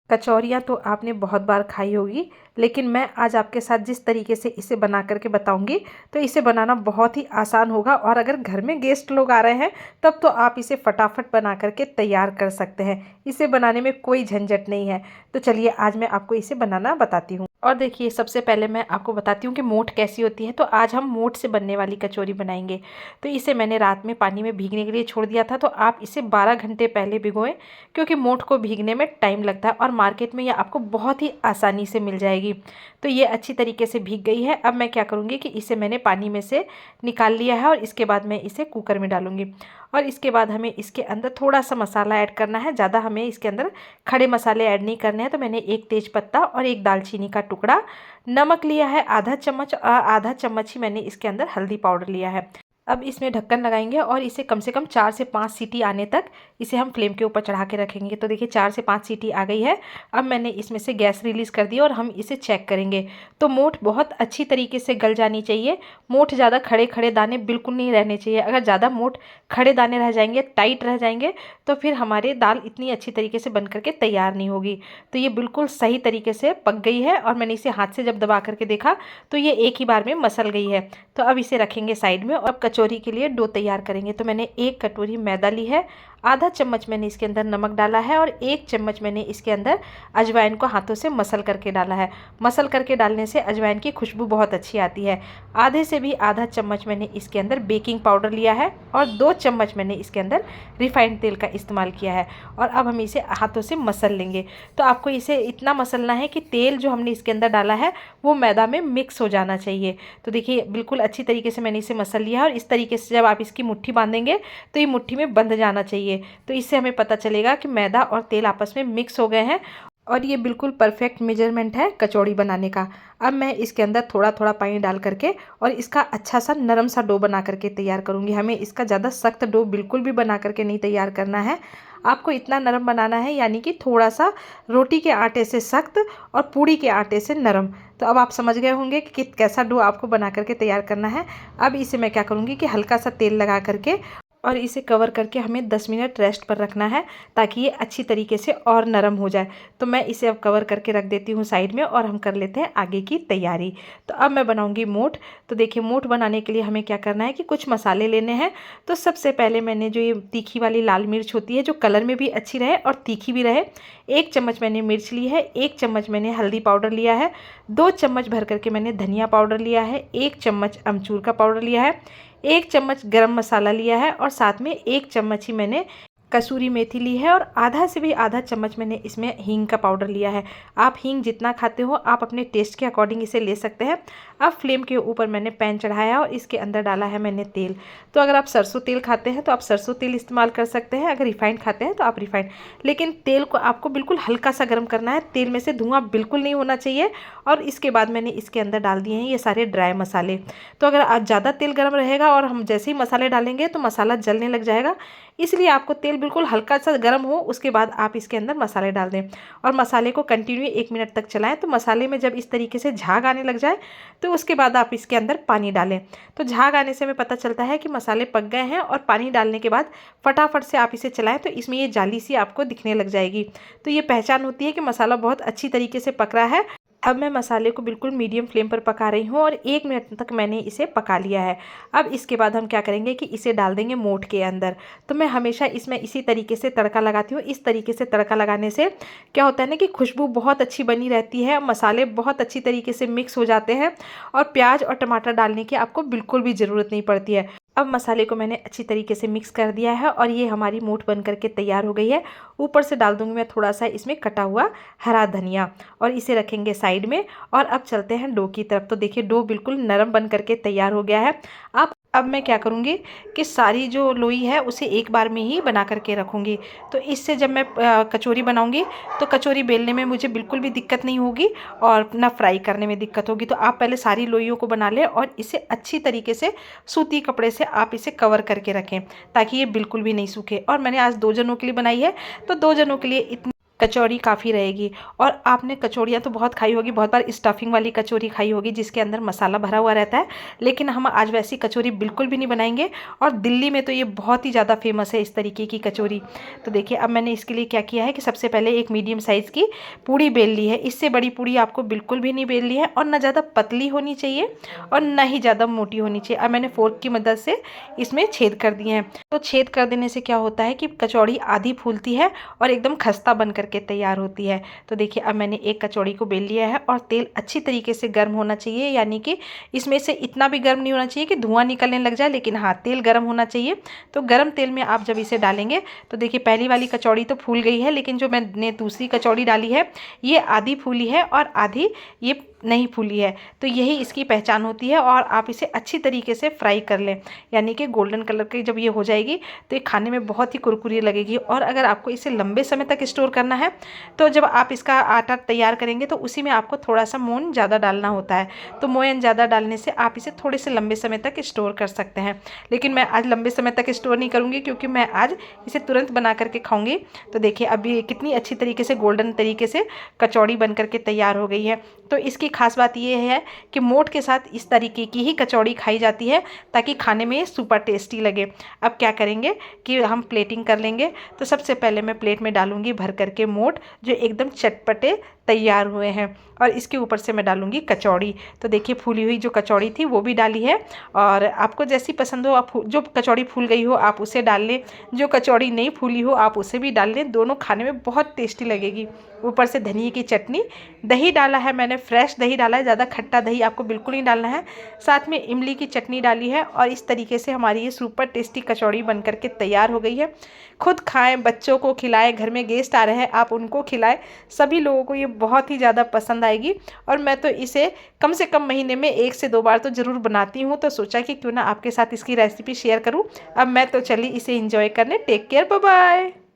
कचौरियाँ तो आपने बहुत बार खाई होगी, लेकिन मैं आज आपके साथ जिस तरीके से इसे बना करके बताऊंगी तो इसे बनाना बहुत ही आसान होगा। और अगर घर में गेस्ट लोग आ रहे हैं तब तो आप इसे फटाफट बना करके तैयार कर सकते हैं। इसे बनाने में कोई झंझट नहीं है। तो चलिए आज मैं आपको इसे बनाना बताती हूँ। और देखिए, सबसे पहले मैं आपको बताती हूँ कि मोठ कैसी होती है। तो आज हम मोठ से बनने वाली कचौरी बनाएंगे। तो इसे मैंने रात में पानी में भीगने के लिए छोड़ दिया था। तो आप इसे 12 घंटे पहले भिगोएं, क्योंकि मोठ को भीगने में टाइम लगता है और मार्केट में ये आपको बहुत ही आसानी से मिल जाएगी। तो ये अच्छी तरीके से भीग गई है। अब मैं क्या करूँगी कि इसे मैंने पानी में से निकाल लिया है और इसके बाद मैं इसे कुकर में डालूँगी। और इसके बाद हमें इसके अंदर थोड़ा सा मसाला ऐड करना है। ज़्यादा हमें इसके अंदर खड़े मसाले ऐड नहीं करने हैं। तो मैंने एक तेज पत्ता और एक दालचीनी का टुकड़ा, नमक लिया है आधा चम्मच, आधा चम्मच ही मैंने इसके अंदर हल्दी पाउडर लिया है। अब इसमें ढक्कन लगाएंगे और इसे कम से कम 4 से 5 सीटी आने तक इसे हम फ्लेम के ऊपर चढ़ा के रखेंगे। तो देखिए 4 से 5 सीटी आ गई है। अब मैंने इसमें से गैस रिलीज़ कर दी और हम इसे चेक करेंगे। तो मोठ बहुत अच्छी तरीके से गल जानी चाहिए। मोठ ज़्यादा खड़े खड़े दाने बिल्कुल नहीं रहने चाहिए। अगर ज़्यादा मोठ खड़े दाने रह जाएंगे, टाइट रह जाएंगे, तो फिर हमारी दाल इतनी अच्छी तरीके से बन करके तैयार नहीं होगी। तो ये बिल्कुल सही तरीके से पक गई है और मैंने इसे हाथ से जब दबा करके देखा तो ये एक ही बार में मसल गई है। तो अब इसे रखेंगे साइड में और कचौरी के लिए डो तैयार करेंगे। तो मैंने 1 कटोरी मैदा ली है, आधा चम्मच मैंने इसके अंदर नमक डाला है और 1 चम्मच मैंने इसके अंदर अजवाइन को हाथों से मसल करके डाला है। मसल करके डालने से अजवाइन की खुशबू बहुत अच्छी आती है। आधे से भी आधा चम्मच मैंने इसके अंदर बेकिंग पाउडर लिया है और 2 चम्मच मैंने इसके अंदर रिफाइंड तेल का इस्तेमाल किया है। और अब हम इसे हाथों से मसल लेंगे। तो आपको इसे इतना मसलना है कि तेल जो हमने इसके अंदर डाला है वो मैदा में मिक्स हो जाना चाहिए। तो देखिए बिल्कुल अच्छी तरीके से मैंने इसे मसल लिया है और इस तरीके से जब आप इसकी मुट्ठी बांधेंगे तो ये मुट्ठी में बंध जाना चाहिए। तो इससे हमें पता चलेगा कि मैदा और तेल आपस में मिक्स हो गए हैं और ये बिल्कुल परफेक्ट मेजरमेंट है कचौड़ी बनाने का। अब मैं इसके अंदर थोड़ा थोड़ा पानी डाल करके और इसका अच्छा सा नरम सा डो बना करके तैयार करूँगी। हमें इसका ज़्यादा सख्त डो बिल्कुल भी बना करके नहीं तैयार करना है। आपको इतना नरम बनाना है, यानी कि थोड़ा सा रोटी के आटे से सख्त और पूड़ी के आटे से नरम। तो अब आप समझ गए होंगे कि कैसा डो आपको बना करके तैयार करना है। अब इसे मैं क्या करूँगी कि हल्का सा तेल लगा करके और इसे कवर करके हमें 10 मिनट रेस्ट पर रखना है, ताकि ये अच्छी तरीके से और नरम हो जाए। तो मैं इसे अब कवर करके रख देती हूँ साइड में और हम कर लेते हैं आगे की तैयारी। तो अब मैं बनाऊंगी मोठ। तो देखिए मोठ बनाने के लिए हमें क्या करना है कि कुछ मसाले लेने हैं। तो सबसे पहले मैंने जो ये तीखी वाली लाल मिर्च होती है, जो कलर में भी अच्छी रहे और तीखी भी रहे, 1 चम्मच मैंने मिर्च ली है, 1 चम्मच मैंने हल्दी पाउडर लिया है, 2 चम्मच भर करके मैंने धनिया पाउडर लिया है, 1 चम्मच अमचूर का पाउडर लिया है, 1 चम्मच गरम मसाला लिया है और साथ में 1 चम्मच ही मैंने कसूरी मेथी ली है और आधा से भी आधा चम्मच मैंने इसमें हींग का पाउडर लिया है। आप हींग जितना खाते हो आप अपने टेस्ट के अकॉर्डिंग इसे ले सकते हैं। अब फ्लेम के ऊपर मैंने पैन चढ़ाया और इसके अंदर डाला है मैंने तेल। तो अगर आप सरसों तेल खाते हैं तो आप सरसों तेल इस्तेमाल कर सकते हैं, अगर रिफाइंड खाते हैं तो आप रिफाइंड। लेकिन तेल को आपको बिल्कुल हल्का सा गर्म करना है, तेल में से धुआं बिल्कुल नहीं होना चाहिए। और इसके बाद मैंने इसके अंदर डाल दिए हैं ये सारे ड्राई मसाले। तो अगर आज ज़्यादा तेल गर्म रहेगा और हम जैसे ही मसाले डालेंगे तो मसाला जलने लग जाएगा, इसलिए आपको तेल बिल्कुल हल्का सा गर्म हो उसके बाद आप इसके अंदर मसाले डाल दें और मसाले को कंटिन्यू 1 मिनट तक चलाएं। तो मसाले में जब इस तरीके से झाग आने लग जाए तो उसके बाद आप इसके अंदर पानी डालें। तो झाग आने से हमें पता चलता है कि मसाले पक गए हैं और पानी डालने के बाद फटाफट से आप इसे चलाएं तो इसमें ये जाली सी आपको दिखने लग जाएगी। तो ये पहचान होती है कि मसाला बहुत अच्छी तरीके से पक रहा है। अब मैं मसाले को बिल्कुल मीडियम फ्लेम पर पका रही हूँ और 1 मिनट तक मैंने इसे पका लिया है। अब इसके बाद हम क्या करेंगे कि इसे डाल देंगे मोठ के अंदर। तो मैं हमेशा इसमें इसी तरीके से तड़का लगाती हूँ। इस तरीके से तड़का लगाने से क्या होता है ना कि खुशबू बहुत अच्छी बनी रहती है, मसाले बहुत अच्छी तरीके से मिक्स हो जाते हैं और प्याज और टमाटर डालने की आपको बिल्कुल भी ज़रूरत नहीं पड़ती है। अब मसाले को मैंने अच्छी तरीके से मिक्स कर दिया है और ये हमारी मोठ बन करके तैयार हो गई है। ऊपर से डाल दूंगी मैं थोड़ा सा इसमें कटा हुआ हरा धनिया और इसे रखेंगे साइड में। और अब चलते हैं डो की तरफ। तो देखिए डो बिल्कुल नरम बन करके तैयार हो गया है। अब मैं क्या करूँगी कि सारी जो लोई है उसे एक बार में ही बना करके रखूँगी। तो इससे जब मैं कचौरी बनाऊँगी तो कचौरी बेलने में मुझे बिल्कुल भी दिक्कत नहीं होगी और ना फ्राई करने में दिक्कत होगी। तो आप पहले सारी लोइयों को बना लें और इसे अच्छी तरीके से सूती कपड़े से आप इसे कवर करके रखें ताकि ये बिल्कुल भी नहीं सूखे। और मैंने आज 2 जनों के लिए बनाई है तो 2 जनों के लिए कचौरी काफ़ी रहेगी। और आपने कचौड़ियाँ तो बहुत खाई होगी, बहुत बार स्टफिंग वाली कचौरी खाई होगी जिसके अंदर मसाला भरा हुआ रहता है, लेकिन हम आज वैसी कचौरी बिल्कुल भी नहीं बनाएंगे। और दिल्ली में तो ये बहुत ही ज़्यादा फेमस है इस तरीके की कचौरी। तो देखिए अब मैंने इसके लिए क्या किया है कि सबसे पहले एक मीडियम साइज़ की पूड़ी बेल ली है। इससे बड़ी पूड़ी आपको बिल्कुल भी नहीं बेलनी है और ना ज़्यादा पतली होनी चाहिए और ना ही ज़्यादा मोटी होनी चाहिए। अब मैंने फोर्क की मदद से इसमें छेद कर दिए हैं। तो छेद कर देने से क्या होता है कि कचौड़ी आधी फूलती है और एकदम खस्ता बन करके तैयार होती है। तो देखिए अब मैंने एक कचौड़ी को बेल लिया है और तेल अच्छी तरीके से गर्म होना चाहिए, यानी कि इसमें से इतना भी गर्म नहीं होना चाहिए कि धुआं निकलने लग जाए, लेकिन हाँ तेल गर्म होना चाहिए। तो गर्म तेल में आप जब इसे डालेंगे तो देखिए पहली वाली कचौड़ी तो फूल गई है, लेकिन जो मैंने दूसरी कचौड़ी डाली है ये आधी फूली है और आधी ये नहीं फूली है। तो यही इसकी पहचान होती है। और आप इसे अच्छी तरीके से फ्राई कर लें, यानी कि गोल्डन कलर की जब ये हो जाएगी तो ये खाने में बहुत ही कुरकुरी लगेगी। और अगर आपको इसे लंबे समय तक स्टोर करना है तो जब आप इसका आटा तैयार करेंगे तो उसी में आपको थोड़ा सा मोयन ज़्यादा डालना होता है। तो मोयन ज़्यादा डालने से आप इसे थोड़े से लंबे समय तक स्टोर कर सकते हैं। लेकिन मैं आज लंबे समय तक स्टोर नहीं करूँगी क्योंकि मैं आज इसे तुरंत बना करके खाऊँगी। तो देखिए अभी कितनी अच्छी तरीके से गोल्डन तरीके से कचौड़ी बन करके तैयार हो गई है। तो इसकी खास बात ये है कि मोठ के साथ इस तरीके की ही कचौड़ी खाई जाती है ताकि खाने में सुपर टेस्टी लगे। अब क्या करेंगे कि हम प्लेटिंग कर लेंगे। तो सबसे पहले मैं प्लेट में डालूंगी भर करके मोठ जो एकदम चटपटे तैयार हुए हैं और इसके ऊपर से मैं डालूंगी कचौड़ी। तो देखिए फूली हुई जो कचौड़ी थी वो भी डाली है और आपको जैसी पसंद हो आप जो कचौड़ी फूल गई हो आप उसे डाल लें, जो कचौड़ी नहीं फूली हो आप उसे भी डाल लें। दोनों खाने में बहुत टेस्टी लगेगी। ऊपर से धनिया की चटनी, दही डाला है मैंने, फ्रेश दही डाला है, ज़्यादा खट्टा दही आपको बिल्कुल नहीं डालना है। साथ में इमली की चटनी डाली है और इस तरीके से हमारी ये सुपर टेस्टी कचौड़ी बन करके तैयार हो गई है। खुद खाएं, बच्चों को खिलाएं, घर में गेस्ट आ रहे हैं आप उनको खिलाएं, सभी लोगों को ये बहुत ही ज़्यादा पसंद आएगी। और मैं तो इसे कम से कम महीने में 1 से 2 बार तो ज़रूर बनाती हूँ। तो सोचा कि क्यों ना आपके साथ इसकी रेसिपी शेयर करूँ। अब मैं तो चली इसे इंजॉय करने। Take care, bye bye.